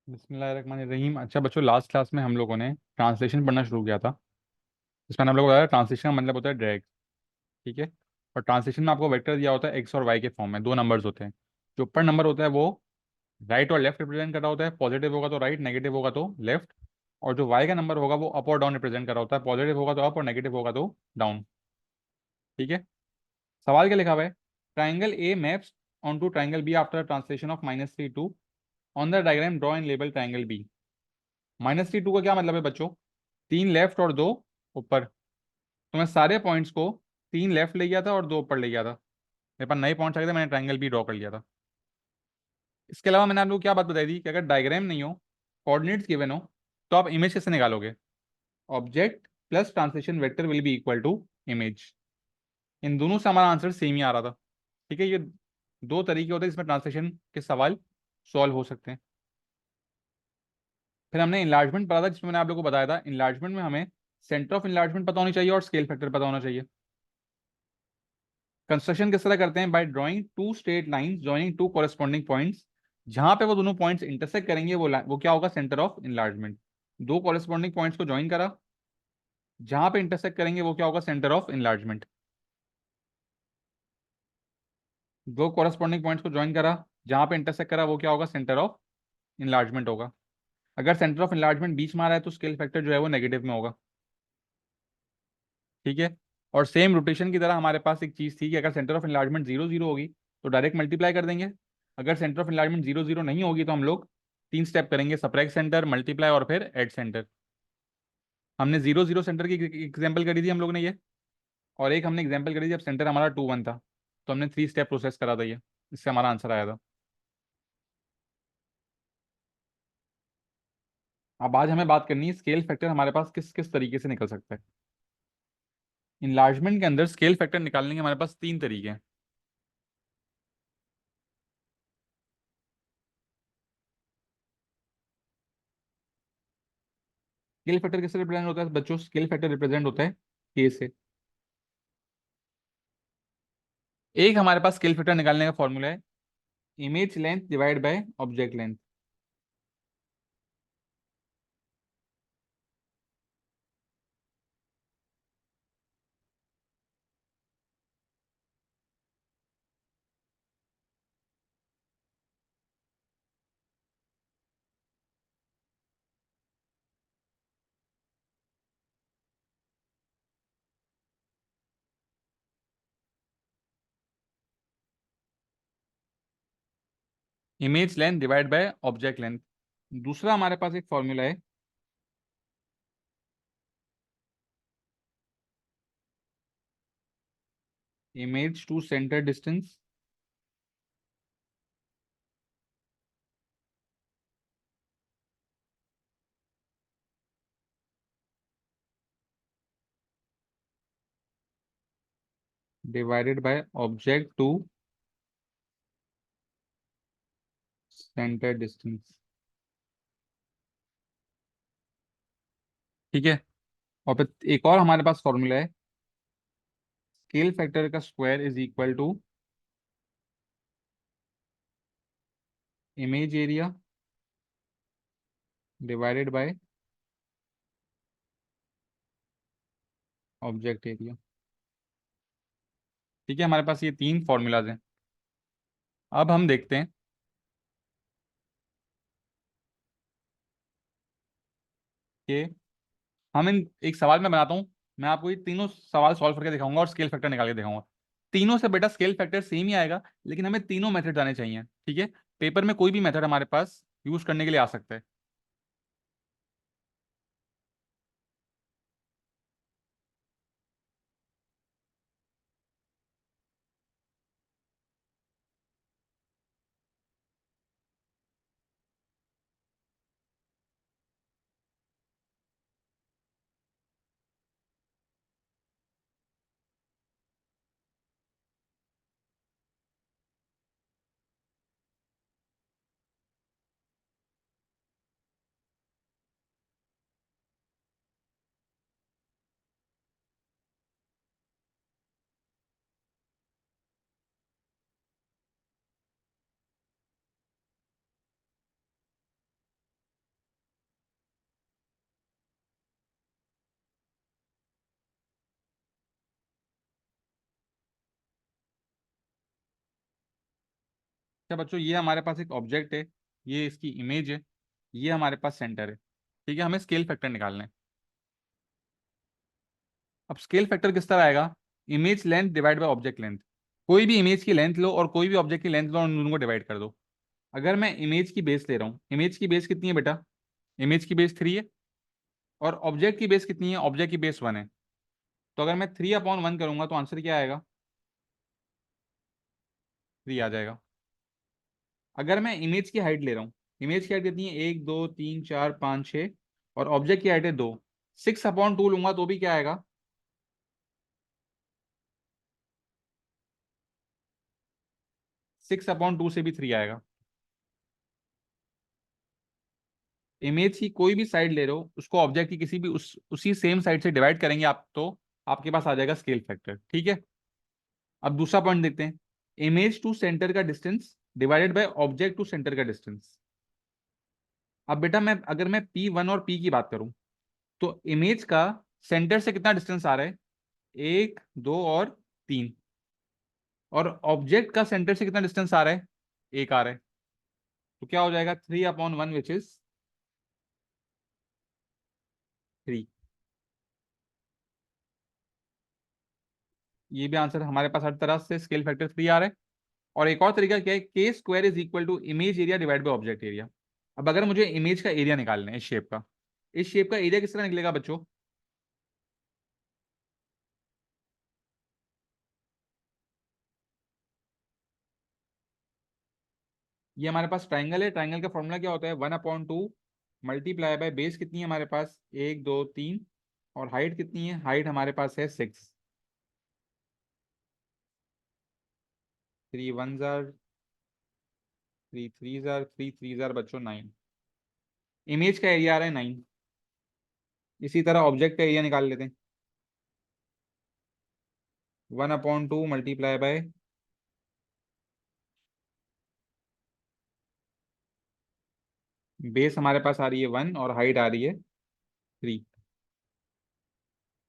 बिस्मिल्लाहिर्रहमानिर्रहीम। अच्छा बच्चों, लास्ट क्लास में हम लोगों ने ट्रांसलेशन पढ़ना शुरू किया था। इसमें हम लोग को बताया ट्रांसलेशन का मतलब होता है ड्रैग। ठीक है। और ट्रांसलेशन में आपको वेक्टर दिया होता है एक्स और वाई के फॉर्म में, दो नंबर्स होते हैं। जो ऊपर नंबर होता है वो राइट और लेफ्ट रिप्रेजेंट कर रहा होता है, पॉजिटिव होगा तो राइट, नेगेटिव होगा तो लेफ्ट। और जो वाई का नंबर होगा वो अप और डाउन रिप्रेजेंट कर रहा होता है, पॉजिटिव होगा तो अप और नेगेटिव होगा तो डाउन। ठीक है। सवाल क्या लिखा हुआ है? Triangle A maps on to triangle B after translation of -3 2 on the diagram draw and label triangle B. -3 2 का क्या मतलब है बच्चों? तीन लेफ्ट और दो ऊपर। तो मैं सारे पॉइंट्स को तीन लेफ्ट ले गया था और दो ऊपर ले गया था। मेरे पास नए पॉइंट्स आ गए थे, मैंने ट्रायंगल भी ड्रॉ कर लिया था। इसके अलावा मैंने आप लोग को क्या बात बताई थी कि अगर डायग्राम नहीं हो, कोऑर्डिनेट्स गिवन हो, तो आप इमेज कैसे निकालोगे? Object plus translation vector will be equal to image. इन दोनों से हमारा आंसर सेम ही आ रहा था। ठीक है। ये दो तरीके होते हैं जिसमें ट्रांसलेशन के सवाल सॉल्व हो सकते हैं। फिर हमने इनलार्जमेंट पढ़ा था, जिसमें मैंने आप लोगों को बताया था इनलार्जमेंट में हमें सेंटर ऑफ इनलार्जमेंट पता होनी चाहिए और स्केल फैक्टर पता होना चाहिए। कंस्ट्रक्शन किस तरह करते हैं? By drawing two straight lines joining two corresponding points. जहां पे वो दोनों पॉइंट्स इंटरसेक्ट करेंगे वो क्या होगा? Centre of enlargement. दो कॉरेस्पॉन्डिंग पॉइंट्स को ज्वाइन करा, जहां पे इंटरसेक्ट करेंगे वो क्या होगा? Centre of enlargement. दो कॉरेस्पॉन्डिंग पॉइंट्स को ज्वाइन करा, जहां पे इंटरसेक्ट करा वो क्या होगा? सेंटर ऑफ इनलार्जमेंट होगा। अगर सेंटर ऑफ इनलार्जमेंट बीच में आ रहा है तो स्केल फैक्टर जो है वो नेगेटिव में होगा। ठीक है। और सेम रोटेशन की तरह हमारे पास एक चीज थी कि अगर सेंटर ऑफ इनलार्जमेंट 0 0 होगी तो डायरेक्ट मल्टीप्लाई कर देंगे। अगर सेंटर ऑफ इनलार्जमेंट 0 0 नहीं होगी तो हम लोग तीन स्टेप करेंगे: सब्ट्रैक्ट सेंटर, मल्टीप्लाई और फिर ऐड सेंटर। हमने 0 0 सेंटर की एग्जाम्पल करी थी हम लोग ने ये। और एक हमने एग्जाम्पल करी थी जब सेंटर हमारा 2 1 था, तो हमने थ्री स्टेप प्रोसेस करा था ये। इससे हमारा आंसर आया था। अब आज हमें बात करनी है स्केल फैक्टर हमारे पास किस किस तरीके से निकल सकता है। इनलार्जमेंट के अंदर स्केल फैक्टर निकालने के हमारे पास तीन तरीके हैं। स्केल फैक्टर किससे रिप्रेजेंट होता है बच्चों? स्केल फैक्टर रिप्रेजेंट होता है के से। एक हमारे पास स्केल फैक्टर निकालने का फॉर्मूला है image length divide by object length. Image length divide by object length. दूसरा हमारे पास एक फॉर्मूला है image to centre distance divided by object to centre distance. ठीक है। और फिर एक और हमारे पास फॉर्मूला है स्केल फैक्टर का square is equal to image area divided by object area. ठीक है। हमारे पास ये तीन फॉर्मूलाज हैं। अब हम देखते हैं कि हम इन एक सवाल में बनाता हूँ। मैं आपको ये तीनों सवाल सॉल्व करके दिखाऊंगा और स्केल फैक्टर निकाल के दिखाऊंगा। तीनों से बेटा स्केल फैक्टर सेम ही आएगा, लेकिन हमें तीनों मेथड आने चाहिए। ठीक है। पेपर में कोई भी मेथड हमारे पास यूज करने के लिए आ सकता है। क्या बच्चों, ये हमारे पास एक ऑब्जेक्ट है, ये इसकी इमेज है, ये हमारे पास सेंटर है। ठीक है, हमें स्केल फैक्टर निकालना है। अब स्केल फैक्टर किस तरह आएगा? Image length divide by object length. कोई भी इमेज की लेंथ लो और कोई भी ऑब्जेक्ट की लेंथ लो और उन दोनों को डिवाइड कर दो। अगर मैं इमेज की बेस ले रहा हूँ, इमेज की बेस कितनी है बेटा? इमेज की बेस 3 है। और ऑब्जेक्ट की बेस कितनी है? ऑब्जेक्ट की बेस 1 है। तो अगर मैं 3/1 करूंगा तो आंसर क्या आएगा? 3 आ जाएगा। अगर मैं इमेज की हाइट ले रहा हूँ, इमेज की हाइट कितनी है? 1 2 3 4 5 6, और ऑब्जेक्ट की हाइट है 2, 6/2 लूंगा तो भी क्या आएगा? 6/2 से भी 3 आएगा। इमेज की कोई भी साइड ले रहे हो, उसको ऑब्जेक्ट की किसी भी उसी सेम साइड से डिवाइड करेंगे आप, तो आपके पास आ जाएगा स्केल फैक्टर। ठीक है। अब दूसरा पॉइंट देखते हैं। इमेज टू सेंटर का distance divided by object to centre का डिस्टेंस। अब बेटा मैं अगर मैं P1 और P की बात करूं, तो इमेज का सेंटर से कितना डिस्टेंस आ रहा है? 1 2 और 3। और ऑब्जेक्ट का सेंटर से कितना डिस्टेंस आ रहा है? 1 आ रहा है। तो क्या हो जाएगा? 3/1 विच इज 3। ये भी आंसर हमारे पास हर तरह से स्केल फैक्टर 3 आ रहा है। और एक और तरीका क्या है? K square is equal to image area divide by object area. अब अगर मुझे इमेज का एरिया निकालना है, इस शेप का, इस शेप का एरिया किस तरह निकलेगा बच्चों? ये हमारे पास ट्राइंगल है, ट्राइंगल का फॉर्मूला क्या होता है? 1/2 मल्टीप्लाई बाय बेस कितनी है हमारे पास? 1 2 3। और हाइट कितनी है? हाइट हमारे पास है 6। 3 1 3 3 3 3 बच्चों 9। इमेज का एरिया आ रहा है 9। इसी तरह ऑब्जेक्ट का एरिया निकाल लेते हैं। 1/2 मल्टीप्लाई बाय बेस हमारे पास आ रही है 1 और हाइट आ रही है 3।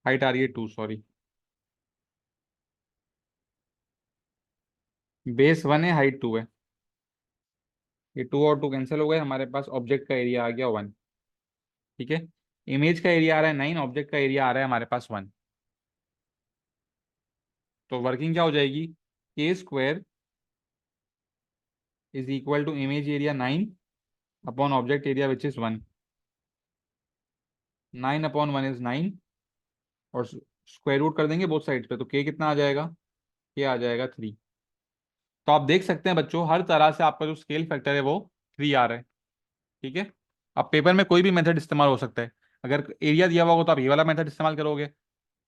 हाइट आ रही है 2, सॉरी। बेस 1 है, हाइट 2 है। ये 2 और 2 कैंसिल हो गए, हमारे पास ऑब्जेक्ट का एरिया आ गया 1। ठीक है। इमेज का एरिया आ रहा है 9, ऑब्जेक्ट का एरिया आ रहा है हमारे पास 1। तो वर्किंग क्या हो जाएगी? K square is equal to image area 9 upon object area which is 1। 9/1 is 9। और स्क्वायर रूट कर देंगे बोथ साइड पे, तो के कितना आ जाएगा? के आ जाएगा 3। तो आप देख सकते हैं बच्चों, हर तरह से आपका जो स्केल फैक्टर है वो 3 आ रहा है। ठीक है। अब पेपर में कोई भी मेथड इस्तेमाल हो सकता है। अगर एरिया दिया हुआ होगा तो आप ये वाला मेथड इस्तेमाल करोगे।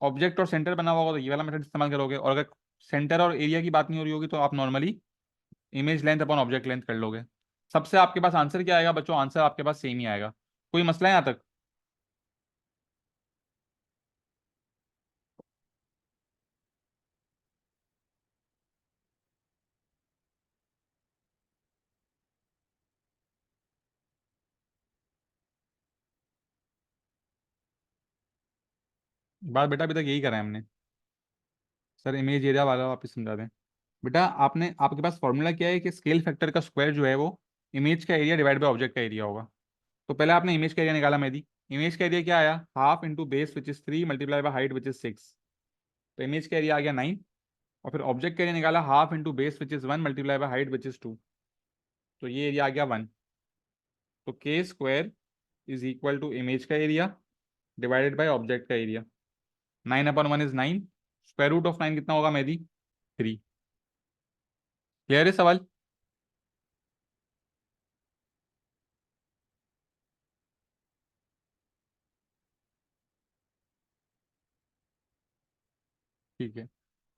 ऑब्जेक्ट और सेंटर बना हुआ होगा तो ये वाला मेथड इस्तेमाल करोगे। और अगर सेंटर और एरिया की बात नहीं हो रही होगी तो आप normally image length upon object length कर लोगे। सबसे आपके पास आंसर क्या आएगा बच्चों? आंसर आपके पास सेम ही आएगा। कोई मसला है यहाँ तक? बात बेटा अभी तक यही करा है हमने। सर इमेज एरिया वाला वापस समझा दें। बेटा आपने, आपके पास फॉर्मूला क्या है कि स्केल फैक्टर का स्क्वायर जो है वो इमेज का एरिया डिवाइड बाय ऑब्जेक्ट का एरिया होगा। तो पहले आपने इमेज का एरिया निकाला मेरी। इमेज का एरिया क्या आया? Half into base which is 3 multiply by height which is 6। तो इमेज का एरिया आ गया 9। और फिर ऑब्जेक्ट का एरिया निकाला half into base which is 1 multiply by height which is 2। तो ये एरिया आ गया 1। तो K square is equal to image का एरिया डिवाइडेड बाय ऑब्जेक्ट का area. 9/1 is 9। Square root of 9 कितना होगा मेरी? 3। क्लियर है सवाल? ठीक है।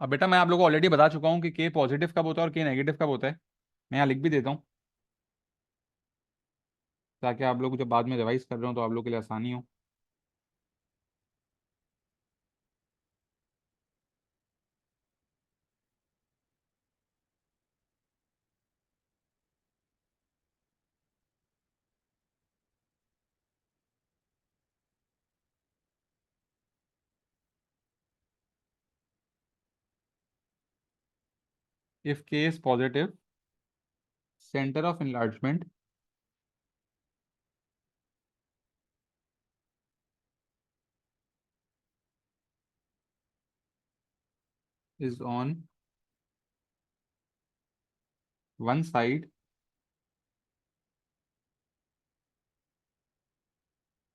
अब बेटा मैं आप लोगों को ऑलरेडी बता चुका हूँ कि के पॉजिटिव कब होता है और के नेगेटिव कब होता है। मैं यहाँ लिख भी देता हूँ, ताकि आप लोग जब बाद में रिवाइज कर रहे हो तो आप लोग के लिए आसानी हो। इफ के is positive centre of enlargement is on one side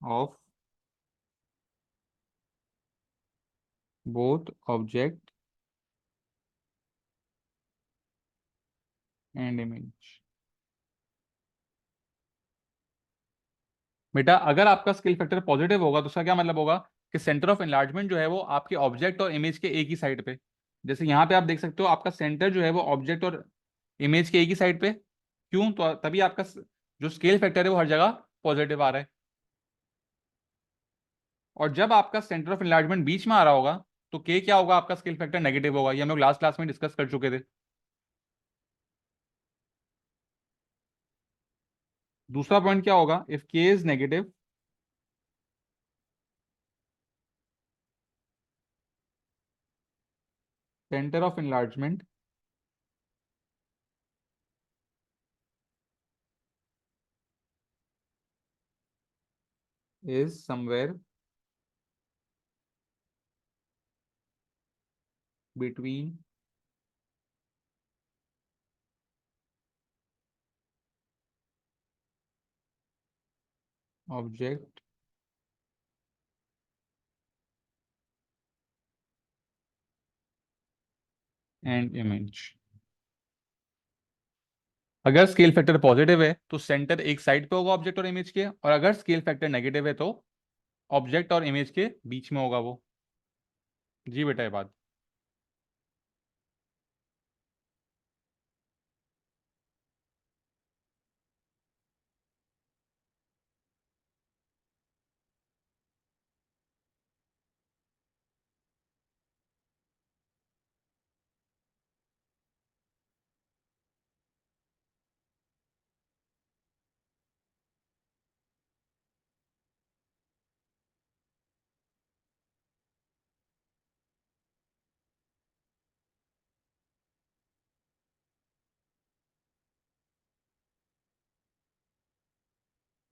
of both object and image। बेटा अगर आपका स्केल फैक्टर पॉजिटिव होगा तो उसका क्या मतलब होगा कि सेंटर ऑफ एनलार्जमेंट जो है वो आपके ऑब्जेक्ट और इमेज के एक ही साइड पे, जैसे यहाँ पे आप देख सकते हो आपका सेंटर जो है वो ऑब्जेक्ट और इमेज के एक ही साइड पे। क्यों? तो तभी आपका जो स्केल फैक्टर है वो हर जगह पॉजिटिव आ रहा है। और जब आपका सेंटर ऑफ एनलार्जमेंट बीच में आ रहा होगा तो के क्या होगा, आपका स्केल फैक्टर नेगेटिव होगा। ये हम लोग लास्ट क्लास में डिस्कस कर चुके थे। दूसरा पॉइंट क्या होगा, इफ के is negative centre of enlargement is somewhere between object and image. अगर स्केल फैक्टर पॉजिटिव है तो सेंटर एक साइड पे होगा ऑब्जेक्ट और इमेज के, और अगर स्केल फैक्टर नेगेटिव है तो ऑब्जेक्ट और इमेज के बीच में होगा वो। जी बेटा ये बात।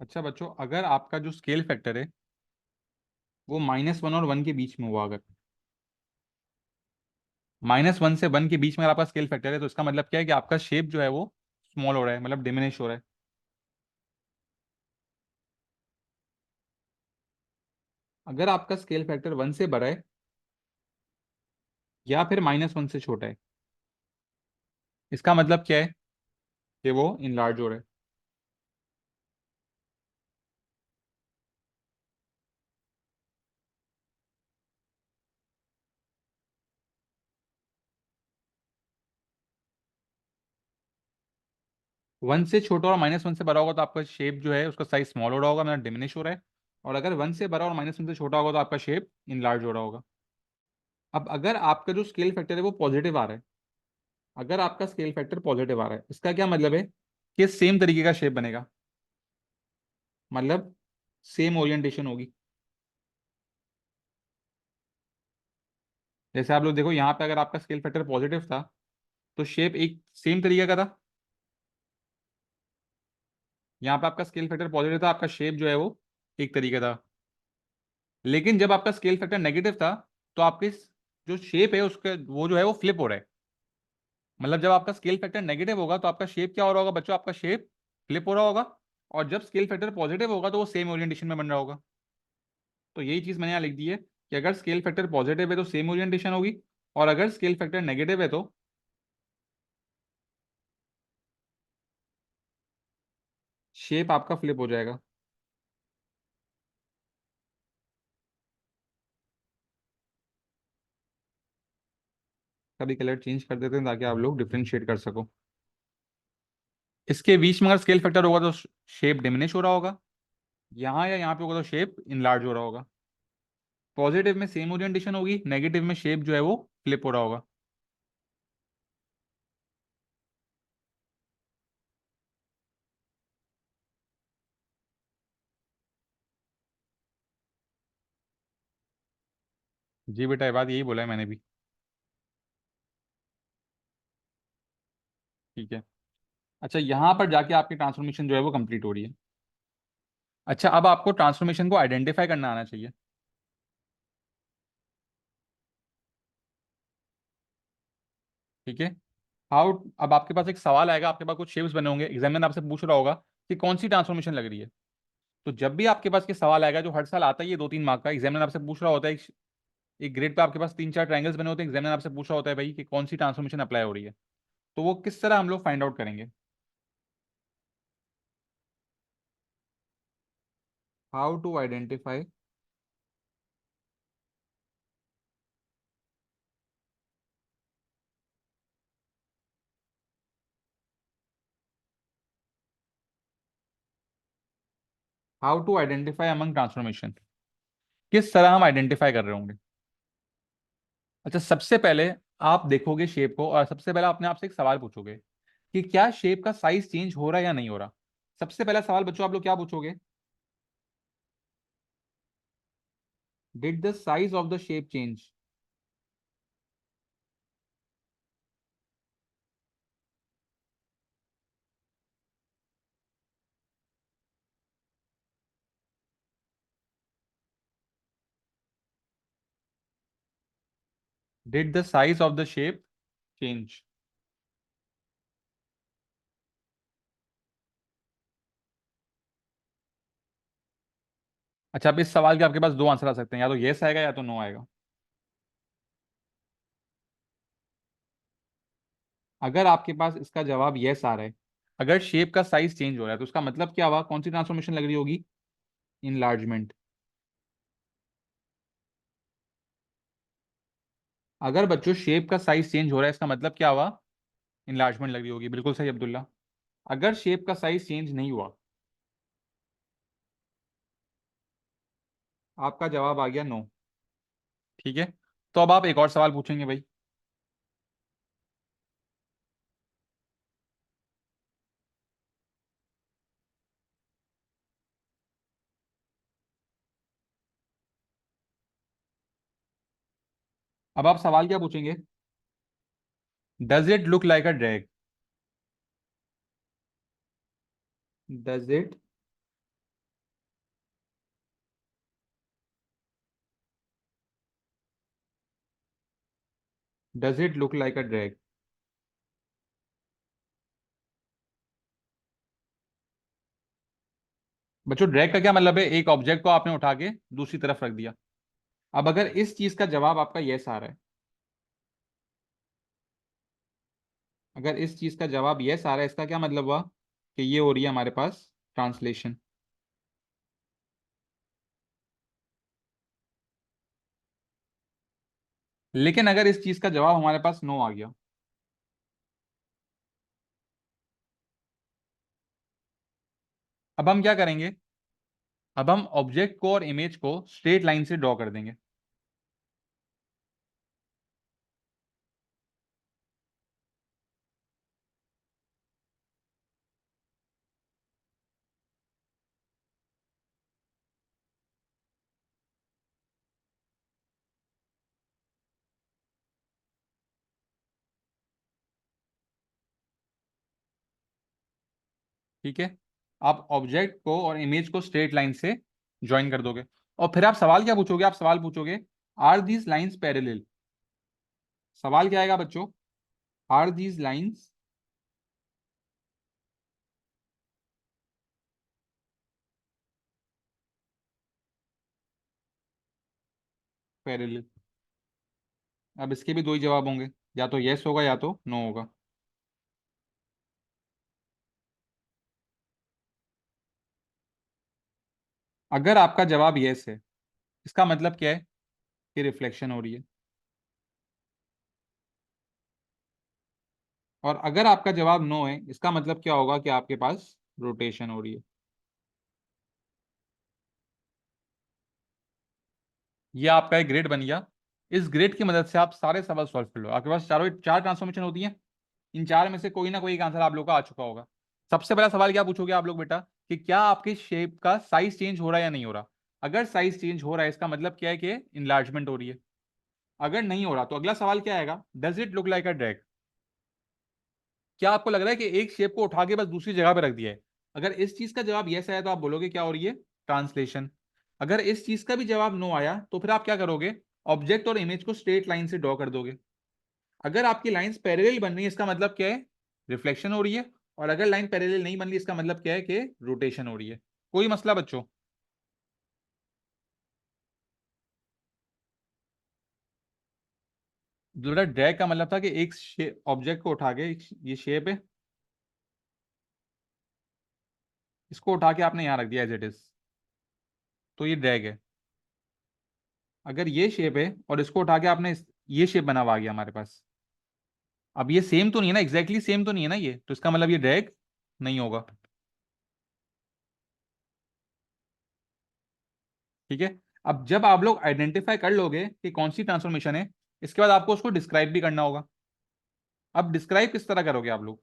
अच्छा बच्चों, अगर आपका जो स्केल फैक्टर है वो -1 और 1 के बीच में हुआ, अगर -1 से 1 के बीच में अगर आपका स्केल फैक्टर है तो इसका मतलब क्या है कि आपका शेप जो है वो स्मॉल हो रहा है, मतलब डिमिनिश हो रहा है। अगर आपका स्केल फैक्टर 1 से बड़ा है या फिर -1 से छोटा है, इसका मतलब क्या है कि वो इनलार्ज हो रहा है। 1 से छोटा और -1 से बड़ा होगा तो आपका शेप जो है उसका साइज स्मॉल हो रहा होगा, मतलब डिमिनिश हो रहा है। और अगर 1 से बड़ा और -1 से छोटा होगा तो आपका शेप इनलार्ज हो रहा होगा। अब अगर आपका जो स्केल फैक्टर है वो पॉजिटिव आ रहा है, अगर आपका स्केल फैक्टर पॉजिटिव आ रहा है इसका क्या मतलब है कि सेम तरीके का शेप बनेगा, मतलब सेम ओरिएंटेशन होगी। जैसे आप लोग देखो यहाँ पे अगर आपका स्केल फैक्टर पॉजिटिव था तो शेप एक सेम तरीके का था। यहाँ पे आपका स्केल फैक्टर पॉजिटिव था, आपका शेप जो है वो एक तरीके था। लेकिन जब आपका स्केल फैक्टर नेगेटिव था तो आपके जो शेप है उसका वो जो है वो फ्लिप हो रहा है। मतलब जब आपका स्केल फैक्टर नेगेटिव होगा तो आपका शेप क्या हो रहा होगा बच्चों, आपका शेप फ्लिप हो रहा होगा। और जब स्केल फैक्टर पॉजिटिव होगा तो वो सेम ओरिएंटेशन में बन रहा होगा। तो यही चीज मैंने यहाँ लिख दी है कि अगर स्केल फैक्टर पॉजिटिव है तो सेम ओरिएंटेशन होगी, और अगर स्केल फैक्टर नेगेटिव है तो शेप आपका फ्लिप हो जाएगा। कभी कलर चेंज कर देते हैं ताकि आप लोग डिफ्रेंशिएट कर सको। इसके बीच में अगर स्केल फैक्टर होगा तो शेप डिमिनिश हो रहा होगा, यहाँ या यहाँ पे होगा तो शेप इनलार्ज हो रहा होगा। पॉजिटिव में सेम ओरिएंटेशन होगी, नेगेटिव में शेप जो है वो फ्लिप हो रहा होगा। जी बेटा ये बात यही बोला है मैंने भी। ठीक है। अच्छा, यहाँ पर जाके आपकी ट्रांसफॉर्मेशन जो है वो कंप्लीट हो रही है। अच्छा, अब आपको ट्रांसफॉर्मेशन को आइडेंटिफाई करना आना चाहिए। ठीक है। हाउ अब आपके पास एक सवाल आएगा, आपके पास कुछ शेप्स बने होंगे, एग्जामिनर आपसे पूछ रहा होगा कि कौन सी ट्रांसफॉर्मेशन लग रही है। तो जब भी आपके पास के सवाल आएगा, जो हर साल आता ही है 2-3 मार्क का, एग्जामिनर आपसे पूछ रहा होता है, एक ग्रेड पे आपके पास 3-4 ट्रायंगल्स बने होते हैं, एग्जामिनर आपसे पूछ रहा होता है भाई कि कौन सी ट्रांसफॉर्मेशन अप्लाई हो रही है। तो वो किस तरह हम लोग फाइंड आउट करेंगे? How to identify how to identify among transformation, किस तरह हम आइडेंटिफाई कर रहे होंगे? अच्छा, सबसे पहले आप देखोगे शेप को, और सबसे पहले अपने आप से एक सवाल पूछोगे कि क्या शेप का साइज चेंज हो रहा है या नहीं हो रहा। सबसे पहला सवाल बच्चों आप लोग क्या पूछोगे? Did the size of the shape change? Did the size of the shape change? अच्छा, अब इस सवाल के आपके पास दो आंसर आ सकते हैं, या तो यस आएगा या तो नो आएगा। अगर आपके पास इसका जवाब यस आ रहा है, अगर शेप का साइज चेंज हो रहा है, तो उसका मतलब क्या हुआ, कौन सी ट्रांसफॉर्मेशन लग रही होगी? इनलार्जमेंट। अगर बच्चों शेप का साइज चेंज हो रहा है, इसका मतलब क्या हुआ? इनलार्जमेंट लग रही होगी। बिल्कुल सही अब्दुल्ला। अगर शेप का साइज चेंज नहीं हुआ, आपका जवाब आ गया नो। ठीक है। तो अब आप एक और सवाल पूछेंगे भाई। अब आप सवाल क्या पूछेंगे? Does it look like a drag? Does it does it look like a drag? बच्चों, ड्रैग का क्या मतलब है? एक ऑब्जेक्ट को आपने उठा के दूसरी तरफ रख दिया। अब अगर इस चीज का जवाब आपका यस आ रहा है, अगर इस चीज का जवाब यस आ रहा है, इसका क्या मतलब हुआ? कि ये हो रही है हमारे पास ट्रांसलेशन। लेकिन अगर इस चीज का जवाब हमारे पास नो आ गया, अब हम क्या करेंगे? अब हम ऑब्जेक्ट को और इमेज को स्ट्रेट लाइन से ड्रॉ कर देंगे। ठीक है। आप ऑब्जेक्ट को और इमेज को स्ट्रेट लाइन से ज्वाइन कर दोगे, और फिर आप सवाल क्या पूछोगे? आप सवाल पूछोगे, आर दीज लाइंस पैरेलल? सवाल क्या आएगा बच्चों? Are these lines parallel? अब इसके भी दो ही जवाब होंगे, या तो यस होगा या तो नो होगा। अगर आपका जवाब यस है, इसका मतलब क्या है? कि रिफ्लेक्शन हो रही है। और अगर आपका जवाब नो है, इसका मतलब क्या होगा? कि आपके पास रोटेशन हो रही है। ये आपका एक ग्रेड बन गया। इस ग्रेड की मदद से आप सारे सवाल सॉल्व कर लो। आपके पास चारों चार ट्रांसफॉर्मेशन होती हैं, इन चार में से कोई ना कोई एक आंसर आप लोग का आ चुका होगा। सबसे पहला सवाल क्या पूछोगे आप लोग बेटा? कि क्या आपके शेप का साइज चेंज हो रहा है या नहीं हो रहा? अगर साइज चेंज हो रहा है, इसका मतलब क्या है? कि इनलार्जमेंट हो रही है। अगर नहीं हो रहा, तो अगला सवाल क्या आएगा? Does it look like a drag? क्या आपको लग रहा है कि एक शेप को उठा के बस दूसरी जगह पे रख दिया है? अगर इस चीज का जवाब यस आया तो आप बोलोगे क्या हो रही है? ट्रांसलेशन। अगर इस चीज का भी जवाब नो आया तो फिर आप क्या करोगे? ऑब्जेक्ट और इमेज को स्ट्रेट लाइन से ड्रॉ कर दोगे। अगर आपकी लाइंस पैरेलल बन रही है इसका मतलब क्या है? रिफ्लेक्शन हो रही है। और अगर लाइन पैरेलल नहीं बन रही इसका मतलब क्या है? कि रोटेशन हो रही है। कोई मसला बच्चों? बेटा ड्रैग का मतलब था कि एक ऑब्जेक्ट को उठा के, ये शेप है, इसको उठा के आपने यहां रख दिया एज इट इज, तो ये ड्रैग है। अगर ये शेप है और इसको उठा के आपने ये शेप बना हुआ आ गया हमारे पास। अब ये सेम तो नहीं है ना, एग्जैक्टली सेम तो नहीं है ना ये, तो इसका मतलब ये ड्रैग नहीं होगा। ठीक है। अब जब आप लोग आइडेंटिफाई कर लोगे कि कौन सी ट्रांसफॉर्मेशन है, इसके बाद आपको उसको डिस्क्राइब भी करना होगा। अब डिस्क्राइब किस तरह करोगे आप लोग?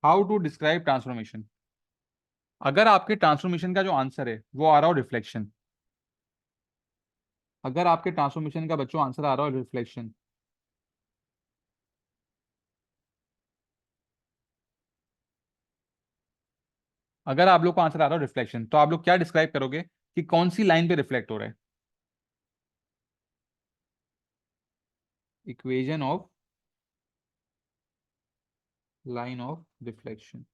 How to describe transformation. अगर आपके ट्रांसफॉर्मेशन का जो आंसर है वो आ रहा हो रिफ्लेक्शन, अगर आपके ट्रांसफॉर्मेशन का बच्चों आंसर आ रहा हो रिफ्लेक्शन, अगर आप लोग को आंसर आ रहा हो रिफ्लेक्शन, तो आप लोग क्या डिस्क्राइब करोगे कि कौन सी लाइन पे रिफ्लेक्ट हो रहा है? Equation of line of reflection.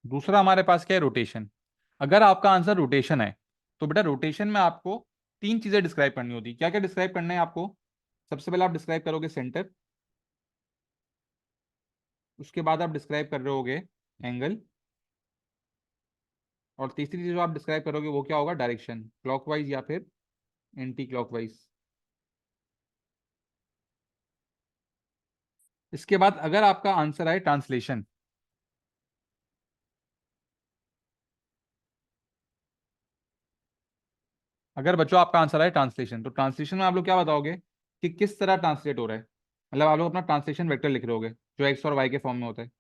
दूसरा हमारे पास क्या है? रोटेशन। अगर आपका आंसर रोटेशन है तो बेटा रोटेशन में आपको तीन चीजें डिस्क्राइब करनी होती। क्या क्या डिस्क्राइब करना है आपको? सबसे पहले आप डिस्क्राइब करोगे सेंटर, उसके बाद आप डिस्क्राइब कर रहे होगे एंगल, और तीसरी चीज जो आप डिस्क्राइब करोगे वो क्या होगा? डायरेक्शन, क्लॉकवाइज या फिर एंटी क्लॉकवाइज। इसके बाद अगर आपका आंसर आए ट्रांसलेशन, अगर बच्चों आपका आंसर आए ट्रांसलेशन, तो ट्रांसलेशन में आप लोग क्या बताओगे कि किस तरह ट्रांसलेट हो रहा है? मतलब आप लोग अपना ट्रांसलेशन वेक्टर लिख रहे होगे जो एक्स और वाई के फॉर्म में होता है।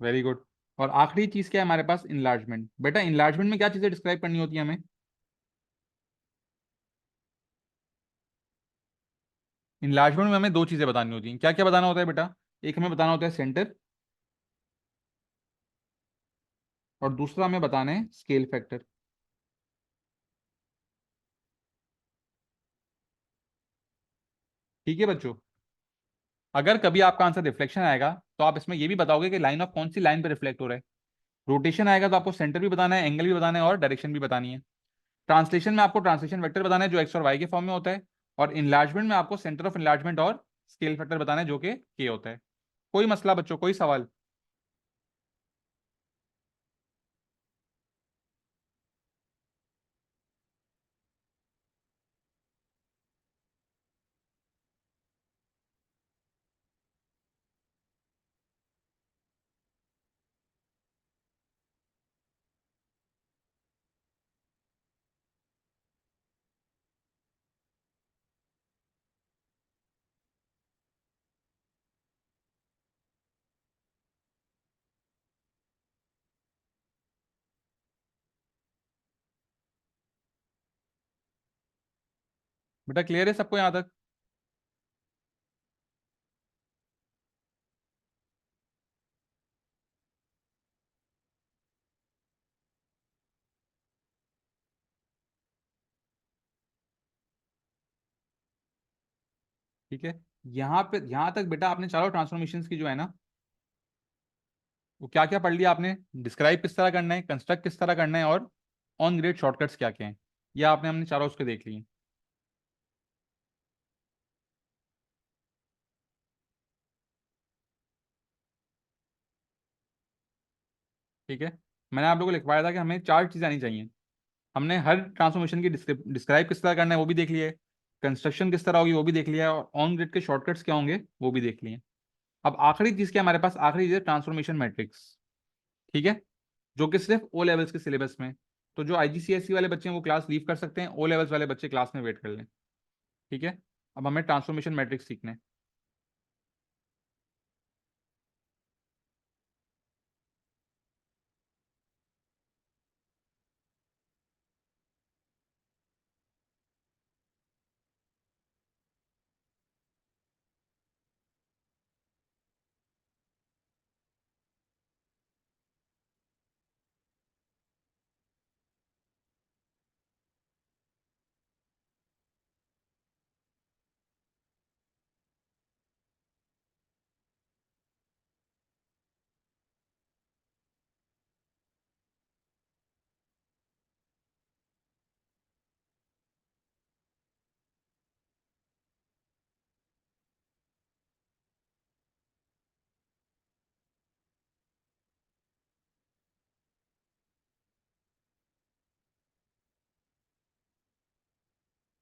Very good. और आखिरी चीज क्या है हमारे पास? इनलार्जमेंट। बेटा इनलार्जमेंट में क्या चीजें डिस्क्राइब करनी होती है हमें? इनलार्जमेंट में हमें दो चीजें बतानी होती हैं। क्या क्या बताना होता है बेटा? एक हमें बताना होता है सेंटर, और दूसरा हमें बताना है स्केल फैक्टर। ठीक है बच्चों। अगर कभी आपका आंसर रिफ्लेक्शन आएगा तो आप इसमें ये भी बताओगे कि लाइन ऑफ कौन सी लाइन पे रिफ्लेक्ट हो रहा है। रोटेशन आएगा तो आपको सेंटर भी बताना है, एंगल भी बताना है, और डायरेक्शन भी बतानी है। ट्रांसलेशन में आपको ट्रांसलेशन वेक्टर बताना है जो एक्स और वाई के फॉर्म में होता है। और इनलार्जमेंट में आपको सेंटर ऑफ इनलार्जमेंट और स्केल फैक्टर बताना है जो कि के होता है। कोई मसला बच्चों? कोई सवाल? बेटा क्लियर है सबको यहाँ तक? ठीक है। यहाँ पे यहाँ तक बेटा आपने चारों ट्रांसफॉर्मेशंस की जो है ना, वो क्या क्या पढ़ लिया आपने? डिस्क्राइब किस तरह करना है, कंस्ट्रक्ट किस तरह करना है, और ऑन ग्रेड शॉर्टकट्स क्या क्या हैं, ये आपने हमने चारों उसके देख लिए। ठीक है। मैंने आप लोगों को लिखवाया था कि हमें चार चीज़ें आनी चाहिए। हमने हर ट्रांसफॉर्मेशन की डिस्क्राइब किस तरह करना है वो भी देख लिया है, कंस्ट्रक्शन किस तरह होगी वो भी देख लिया है, और ऑन ग्रिड के शॉर्टकट्स क्या होंगे वो भी देख लिए हैं। अब आखिरी चीज़ क्या हमारे पास, आखिरी चीज़ है ट्रांसफॉर्मेशन मैट्रिक्स। ठीक है। जो कि सिर्फ ओ लेवल्स के सिलेबस में। तो जो आईजीसीएसई वाले बच्चे हैं वो क्लास लीव कर सकते हैं, ओ लेवल्स वाले बच्चे क्लास में वेट कर लें। ठीक है। अब हमें ट्रांसफॉर्मेशन मैट्रिक्स सीखना है।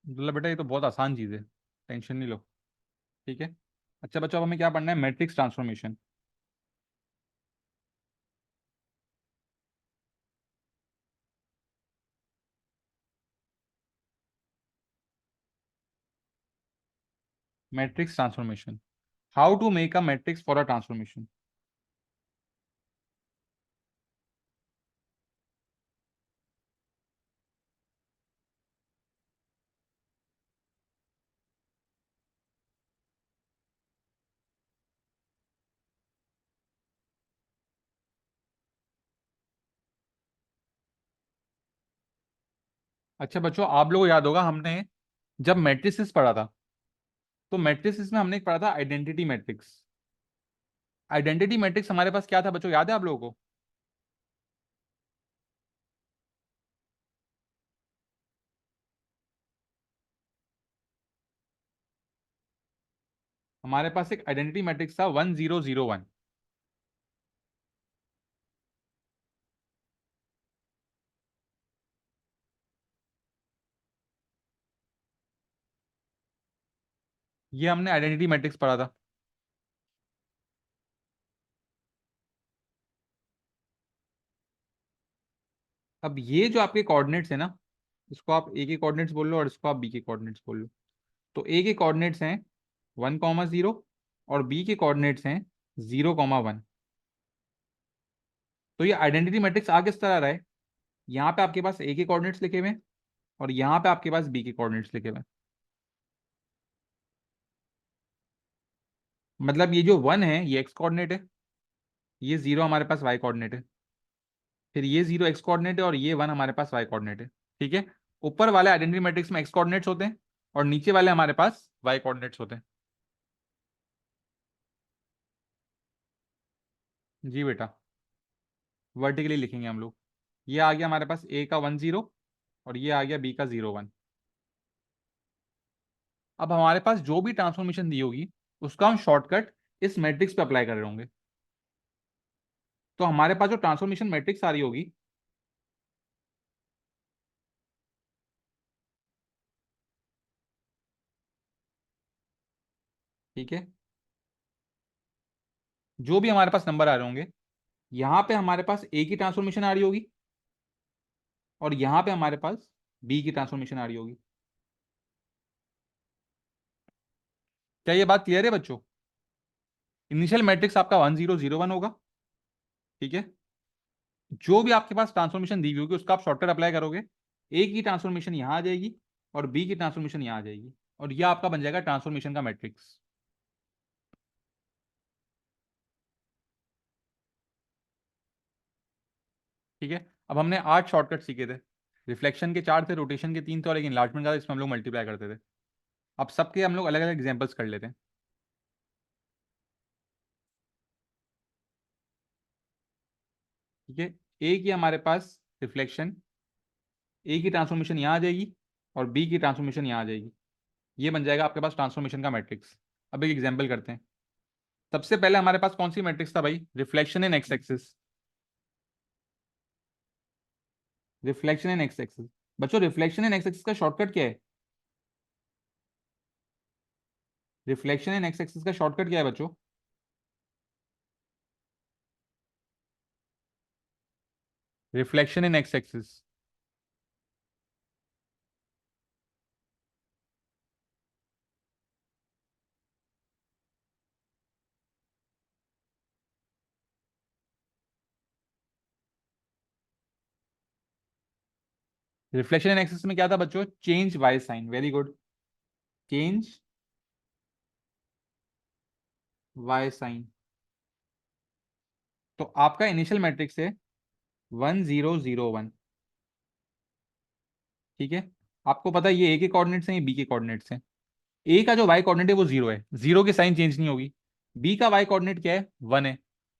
मतलब बेटा ये तो बहुत आसान चीज़ है, टेंशन नहीं लो। ठीक है। अच्छा बच्चों, अब हमें क्या पढ़ना है, matrix transformation. Matrix transformation, how to make a matrix for a transformation. अच्छा बच्चों, आप लोगों को याद होगा हमने जब मैट्रिसेस पढ़ा था, तो मैट्रिसेस में हमने एक पढ़ा था आइडेंटिटी मैट्रिक्स। आइडेंटिटी मैट्रिक्स हमारे पास क्या था बच्चों, याद है आप लोगों को? हमारे पास एक आइडेंटिटी मैट्रिक्स था 1001। ये हमने आइडेंटिटी मैट्रिक्स पढ़ा था। अब ये जो आपके कोऑर्डिनेट्स है ना, इसको आप ए के कोऑर्डिनेट्स बोल लो और इसको आप बी के कोऑर्डिनेट्स बोल लो। तो ए के कोऑर्डिनेट्स हैं 1,0 और बी के कोऑर्डिनेट्स हैं 0,1। तो ये आइडेंटिटी मैट्रिक्स आ किस तरह रहा है, यहाँ पे आपके पास ए के कोऑर्डिनेट्स लिखे हुए हैं और यहाँ पे आपके पास बी के कोऑर्डिनेट्स लिखे हुए हैं। मतलब ये जो 1 है ये एक्स कोऑर्डिनेट है, ये 0 हमारे पास वाई कोऑर्डिनेट है, फिर ये 0 एक्स कोऑर्डिनेट है और ये 1 हमारे पास वाई कोऑर्डिनेट है। ठीक है। ऊपर वाले आइडेंटिटी मैट्रिक्स में एक्स कोऑर्डिनेट्स होते हैं और नीचे वाले हमारे पास वाई कोऑर्डिनेट्स होते हैं। जी बेटा, वर्टिकली लिखेंगे हम लोग। ये आ गया हमारे पास ए का 10 और ये आ गया बी का 0,1। अब हमारे पास जो भी ट्रांसफॉर्मेशन दी होगी उसका हम शॉर्टकट इस मैट्रिक्स पे अप्लाई कर रहे होंगे। तो हमारे पास जो ट्रांसफॉर्मेशन मैट्रिक्स आ रही होगी, ठीक है, जो भी हमारे पास नंबर आ रहे होंगे, यहाँ पे हमारे पास ए की ट्रांसफॉर्मेशन आ रही होगी और यहाँ पे हमारे पास बी की ट्रांसफॉर्मेशन आ रही होगी। क्या ये बात क्लियर है बच्चों? इनिशियल मैट्रिक्स आपका 1001 होगा। ठीक है। जो भी आपके पास ट्रांसफॉर्मेशन दी हुई होगी उसका आप शॉर्टकट अप्लाई करोगे, ए की ट्रांसफॉर्मेशन यहाँ आ जाएगी और बी की ट्रांसफॉर्मेशन यहाँ आ जाएगी, और यह आपका बन जाएगा ट्रांसफॉर्मेशन का मैट्रिक्स। ठीक है। अब हमने 8 शॉर्टकट सीखे थे। रिफ्लेक्शन के 4 थे, रोटेशन के 3 थे और एक इन्लार्जमेंट का था, इसमें हम लोग मल्टीप्लाई करते थे। अब सबके हम लोग अलग अलग एग्जाम्पल्स कर लेते हैं। ठीक है। ए की हमारे पास रिफ्लेक्शन, ए की ट्रांसफॉर्मेशन यहाँ आ जाएगी और बी की ट्रांसफॉर्मेशन यहाँ आ जाएगी। ये बन जाएगा आपके पास ट्रांसफॉर्मेशन का मैट्रिक्स। अब एक एग्जाम्पल करते हैं। सबसे पहले हमारे पास कौन सी मैट्रिक्स था भाई, reflection in X axis. Reflection in X axis. बच्चों रिफ्लेक्शन इन एक्स एक्सिस का शॉर्टकट क्या है? रिफ्लेक्शन इन एक्स एक्सिस का शॉर्टकट क्या है बच्चों? Reflection in X axis. Reflection in axis में क्या था बच्चों? Change Y sign. Very good. Change Y sign. तो आपका इनिशियल मैट्रिक्स है 1001। ठीक है। आपको पता है ये ए के कोऑर्डिनेट्स हैं, ये बी के कोऑर्डिनेट्स हैं। ए का जो वाई कोऑर्डिनेट है वो 0 है, जीरो की साइन चेंज नहीं होगी। बी का वाई कोऑर्डिनेट क्या है? 1 है।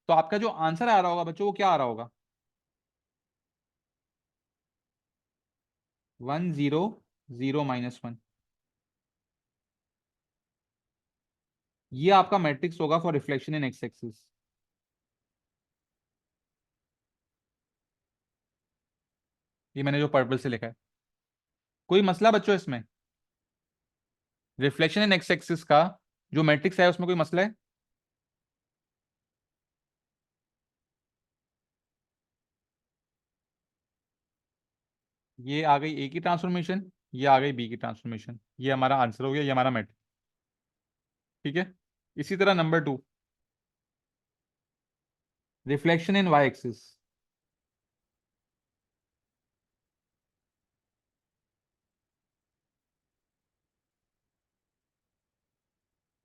तो आपका जो आंसर आ रहा होगा बच्चों वो क्या आ रहा होगा? 100 - 1। ये आपका मैट्रिक्स होगा for reflection in X axis. ये मैंने जो पर्पल से लिखा है। कोई मसला बच्चों इसमें? रिफ्लेक्शन इन एक्स एक्सिस का जो मैट्रिक्स है उसमें कोई मसला है? ये आ गई ए की ट्रांसफॉर्मेशन, ये आ गई बी की ट्रांसफॉर्मेशन, ये हमारा आंसर हो गया, ये हमारा मैट्रिक्स। ठीक है। इसी तरह number 2, reflection in Y axis.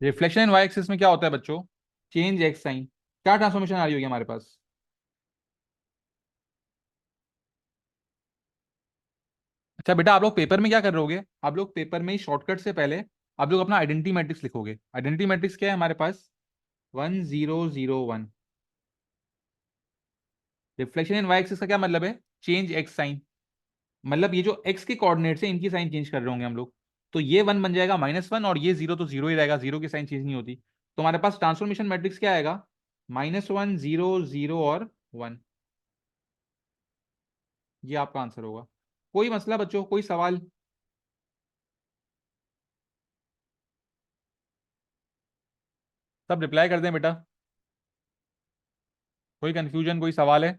Reflection in Y axis में क्या होता है बच्चों? Change X sign. क्या ट्रांसफॉर्मेशन आ रही होगी हमारे पास? अच्छा बेटा, आप लोग पेपर में क्या कर रहे होगे? आप लोग पेपर में ही शॉर्टकट से पहले आप लोग अपना आइडेंटिटी मैट्रिक्स लिखोगे। आइडेंटिटी मैट्रिक्स क्या है हमारे पास? 1001। रिफ्लेक्शन इन वाई एक्सिस का क्या मतलब है? Change X sign. मतलब ये जो एक्स के कोऑर्डिनेट्स है इनकी साइन चेंज कर रहे होंगे हम लोग। तो ये 1 बन जाएगा -1, और ये 0 तो 0 ही रहेगा, 0 की साइन चेंज नहीं होती। तो हमारे पास ट्रांसफॉर्मेशन मैट्रिक्स क्या आएगा? -1, 0, 0 और 1। ये आपका आंसर होगा। कोई मसला बच्चों, कोई सवाल? सब रिप्लाई कर दें बेटा। कोई कंफ्यूजन, कोई सवाल है?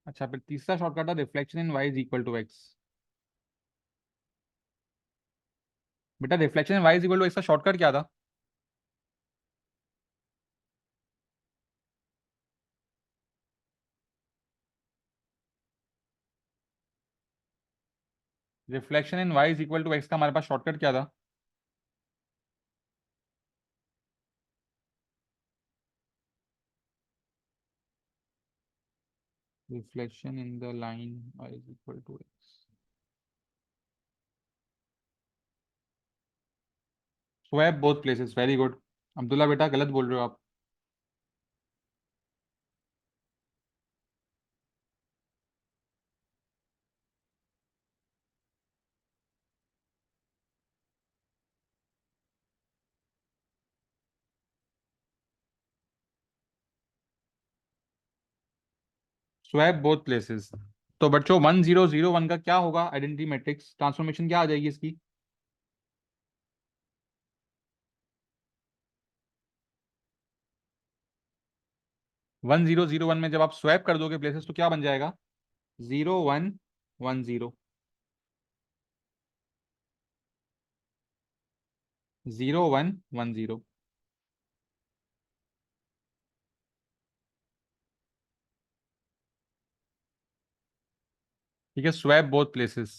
अच्छा, फिर तीसरा शॉर्टकट था reflection in y is equal to x. बेटा reflection in y is equal to x का शॉर्टकट क्या था? Reflection in y is equal to x का हमारे पास शॉर्टकट क्या था? Reflection in the line y is equal to x. Swap both places. Very good. Abdullah बेटा गलत बोल रहे हो आप। Swap both places. तो बच्चों 1001 का क्या होगा आइडेंटिटी मैट्रिक्स? ट्रांसफॉर्मेशन क्या आ जाएगी इसकी? 1001 में जब आप स्वैप कर दोगे प्लेसेस तो क्या बन जाएगा? 0110। 0110। ठीक है, स्वैप बोथ प्लेसेस।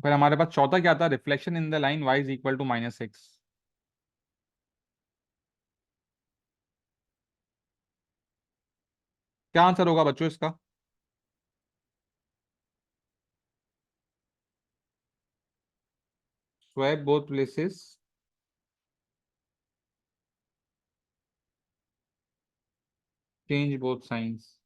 फिर हमारे पास चौथा क्या था, reflection in the line y is equal to -6। क्या आंसर होगा बच्चों इसका? Swap both places, change both signs.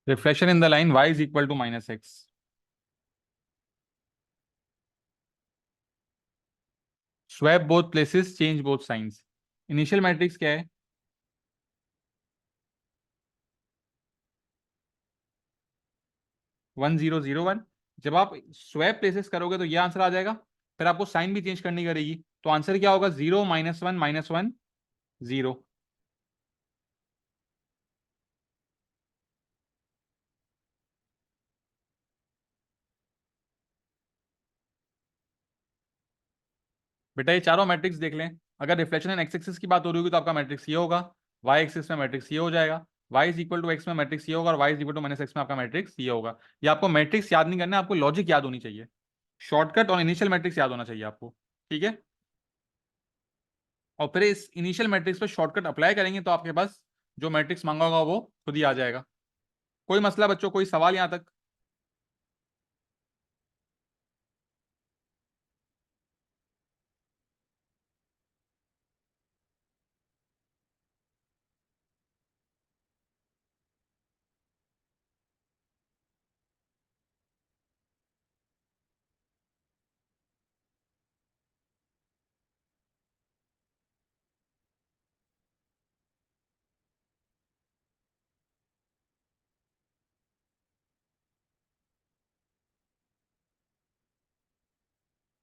Reflection in the line y is equal to -6। Swap both places, change both signs. Initial matrix क्या है? 1001। जब आप swap places करोगे तो ये आंसर आ जाएगा। फिर आपको साइन भी चेंज करनी करेगी, तो आंसर क्या होगा? 0 -1 -1 0। बेटा ये चारों मैट्रिक्स देख लें। अगर रिफ्लेक्शन एंड एक्स एक्सिस की बात हो रही होगी तो आपका मैट्रिक्स ये होगा, वाई एक्सिस में मैट्रिक्स ये हो जाएगा, Y is equal to x में मैट्रिक्स ये होगा, और Y is equal to -x में आपका मैट्रिक्स ये होगा। ये आपको मैट्रिक्स याद नहीं करना है, आपको लॉजिक याद होनी चाहिए। शॉर्टकट और इनिशियल मैट्रिक्स याद होना चाहिए आपको। ठीक है। और फिर इस इनिशियल मैट्रिक्स पर शॉर्टकट अप्लाई करेंगे तो आपके पास जो मैट्रिक्स मांगा होगा वो खुद ही आ जाएगा। कोई मसला बच्चों, कोई सवाल यहां तक?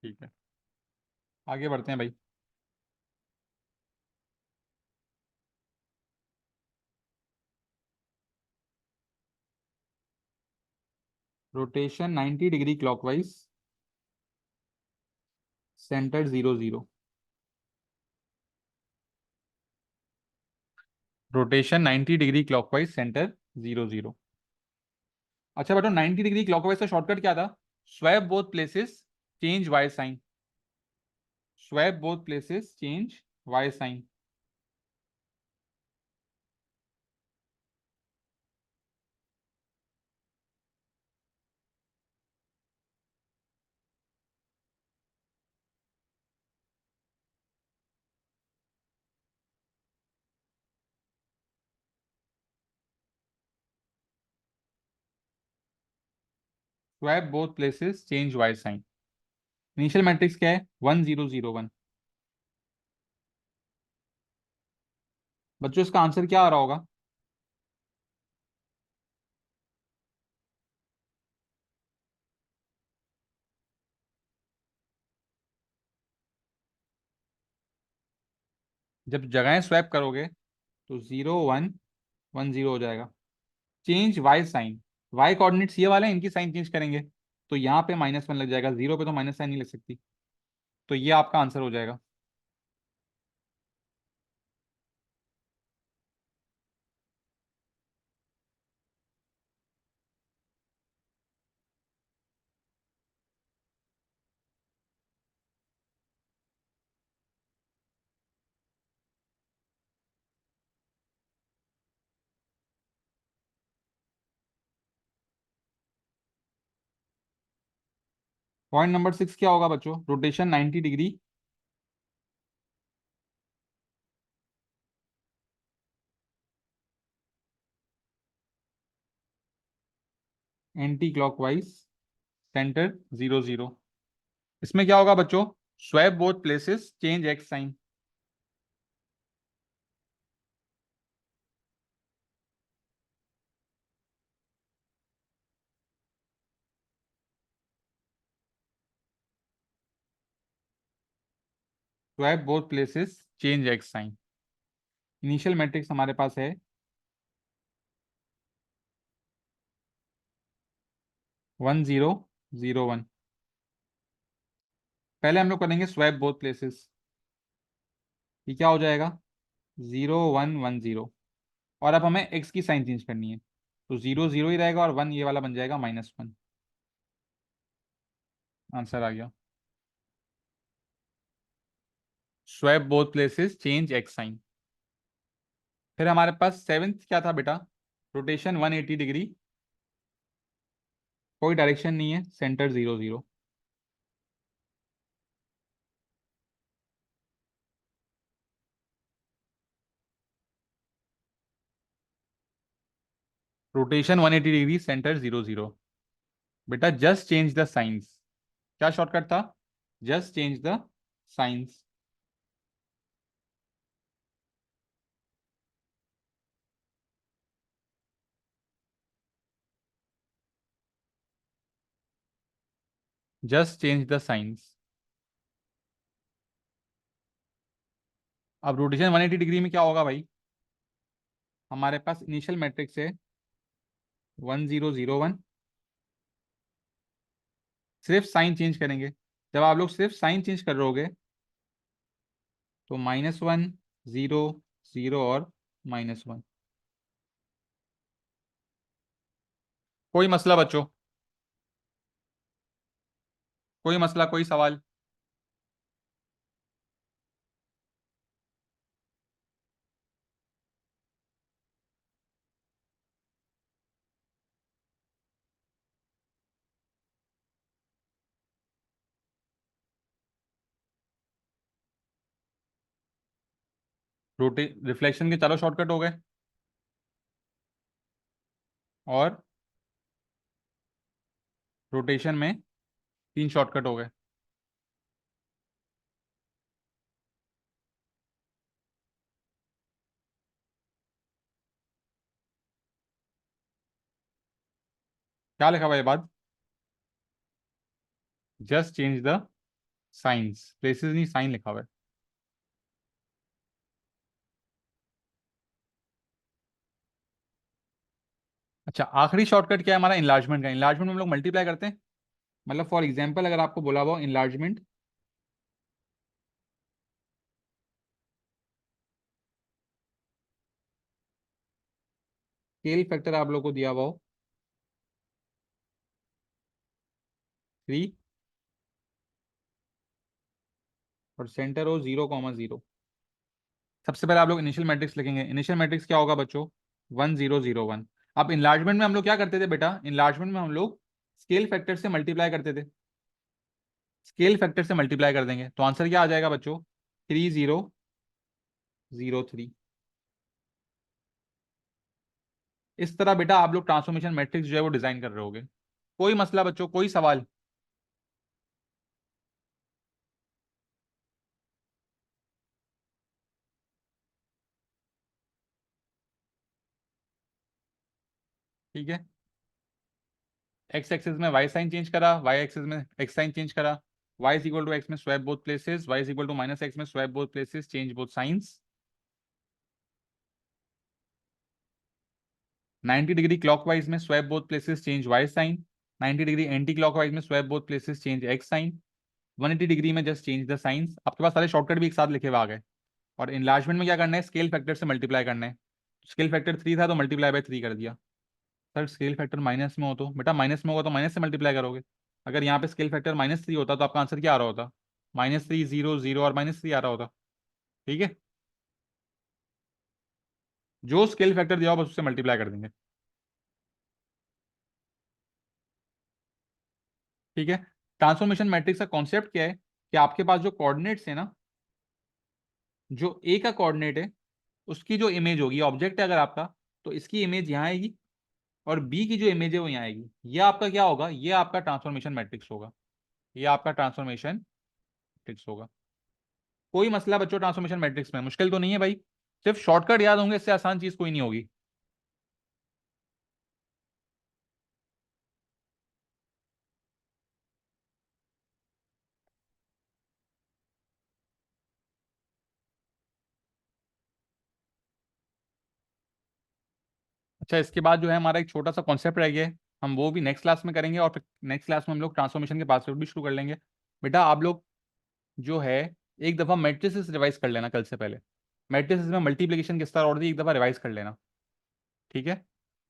ठीक है, आगे बढ़ते हैं भाई। Rotation 90 degree clockwise, centre 0 0। Rotation 90 degree clockwise, centre 0 0। अच्छा बेटा, 90 डिग्री क्लॉकवाइज का शॉर्टकट क्या था? Swap both places, change Y sign. Swap both places, change Y sign. Swap both places, change Y sign. Initial matrix क्या है? 1001। बच्चों इसका answer क्या आ रहा होगा? जब जगहें स्वैप करोगे तो 0 1 1 0 हो जाएगा। Change Y sign, Y coordinates ये वाले हैं, इनकी साइन चेंज करेंगे तो यहाँ पे -1 लग जाएगा, जीरो पे तो माइनस साइन नहीं लग सकती। तो ये आपका आंसर हो जाएगा। पॉइंट नंबर 6 क्या होगा बच्चों? Rotation 90 degree anti clockwise, centre 0 0। इसमें क्या होगा बच्चों? Swap both places, change X sign. Swap both places, change X sign. Initial matrix हमारे पास है 1001। पहले हम लोग करेंगे स्वैप बोथ प्लेसेस। ये क्या हो जाएगा? 0110। और अब हमें एक्स की साइन चेंज करनी है, तो 0 0 ही रहेगा और 1 ये वाला बन जाएगा -1। आंसर आ गया। Swap both places, change X sign. फिर हमारे पास सेवेंथ क्या था बेटा? रोटेशन 180 डिग्री, कोई डायरेक्शन नहीं है, सेंटर 0 0। Rotation 180 degree, centre 0 0। बेटा जस्ट चेंज द साइंस। क्या शॉर्टकट था? Just change the science. Just change the science. अब रोटेशन 180 डिग्री में क्या होगा भाई? हमारे पास इनिशियल मैट्रिक्स है 1001। सिर्फ साइन चेंज करेंगे। जब आप लोग सिर्फ साइन चेंज कर रहे होगे तो -1 0 0 और -1। कोई मसला बच्चों? कोई मसला, कोई सवाल? रोटे रिफ्लेक्शन के चारों शॉर्टकट हो गए, और रोटेशन में 3 शॉर्टकट हो गए। क्या लिखा हुआ है बाद? Just change the science, places नहीं, साइन लिखा हुआ है। अच्छा, आखिरी शॉर्टकट क्या है हमारा? इनलार्जमेंट का। इनलार्जमेंट में हम लोग मल्टीप्लाई करते हैं। मतलब फॉर एग्जाम्पल अगर आपको बोला हुआ इनलार्जमेंट, स्केल फैक्टर आप लोग को दिया हुआ हो 3, और सेंटर हो 0 0। सबसे पहले आप लोग इनिशियल मैट्रिक्स लिखेंगे। इनिशियल मैट्रिक्स क्या होगा बच्चों? 1001। अब इनलार्जमेंट में हम लोग क्या करते थे बेटा? इनलार्जमेंट में हम लोग स्केल फैक्टर से मल्टीप्लाई करते थे। स्केल फैक्टर से मल्टीप्लाई कर देंगे तो आंसर क्या आ जाएगा बच्चों? 3003। इस तरह बेटा आप लोग ट्रांसफॉर्मेशन मैट्रिक्स जो है वो डिजाइन कर रहे होगे। कोई मसला बच्चों, कोई सवाल? ठीक है। एक्स एक्सिस में वाई साइन चेंज करा, वाई एक्सिस में एक्स साइन चेंज करा। y is equal to x में swap both places, y is equal to -x में swap both places, change both signs. 90 degree clockwise में swap both places, change y sign. 90 degree anti clockwise में swap both places, change x sign. 180 degree में just change the signs. आपके पास सारे shortcut भी एक साथ लिखे हुए आ गए। और इनलार्जमेंट में क्या करना है? स्केल फैक्टर से मल्टीप्लाई करना है। स्केल फैक्टर 3 था तो मल्टीप्लाई बाय 3 कर दिया। सर स्केल फैक्टर माइनस में हो तो बेटा, माइनस में होगा तो माइनस से मल्टीप्लाई करोगे। अगर यहाँ पे स्केल फैक्टर -3 होता तो आपका आंसर क्या आ रहा होता? -3 0 0 और -3 आ रहा होता। ठीक है। जो स्केल फैक्टर दिया हो बस उससे मल्टीप्लाई कर देंगे। ठीक है। ट्रांसफॉर्मेशन मैट्रिक्स का कॉन्सेप्ट क्या है कि आपके पास जो कोऑर्डिनेट्स है ना, जो ए का कोऑर्डिनेट है उसकी जो इमेज होगी, ऑब्जेक्ट है अगर आपका, तो इसकी इमेज यहाँ आएगी, और बी की जो इमेज है वो यहाँ आएगी। ये आपका क्या होगा? ये आपका ट्रांसफॉर्मेशन मैट्रिक्स होगा। ये आपका ट्रांसफॉर्मेशन मैट्रिक्स होगा। कोई मसला बच्चों ट्रांसफॉर्मेशन मैट्रिक्स में? मुश्किल तो नहीं है भाई? सिर्फ शॉर्टकट याद होंगे, इससे आसान चीज कोई नहीं होगी। अच्छा, इसके बाद जो है हमारा एक छोटा सा कॉन्सेप्ट रह गया है। हम वो भी नेक्स्ट क्लास में करेंगे, और फिर नेक्स्ट क्लास में हम लोग ट्रांसफॉर्मेशन के पास भी शुरू कर लेंगे। बेटा आप लोग जो है, एक दफ़ा मैट्रिसेस रिवाइज कर लेना कल से पहले। मैट्रिसेस में मल्टीप्लिकेशन किस तरह होती है एक दफ़ा रिवाइज कर लेना, ठीक है?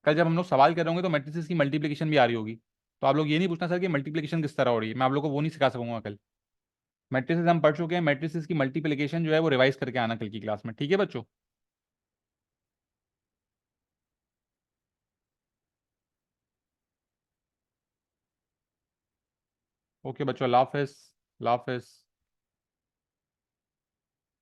कल जब हम लोग सवाल कर रहे होंगे तो मैट्रिसेस की मल्टीप्लिकेशन भी आ रही होगी, तो आप लोग ये नहीं पूछना सर कि मल्टीप्लिकेशन किस तरह हो रही है, मैं आप लोग को वो नहीं सिखा सकूंगा कल। मैट्रिसेस हम पढ़ चुके हैं, मैट्रिसेस की मल्टीप्लिकेशन जो है वो रिवाइज करके आना कल की क्लास में, ठीक है बच्चों? ओके बच्चों, अल्लाह हाफिज़। अल्लाह हाफिज़।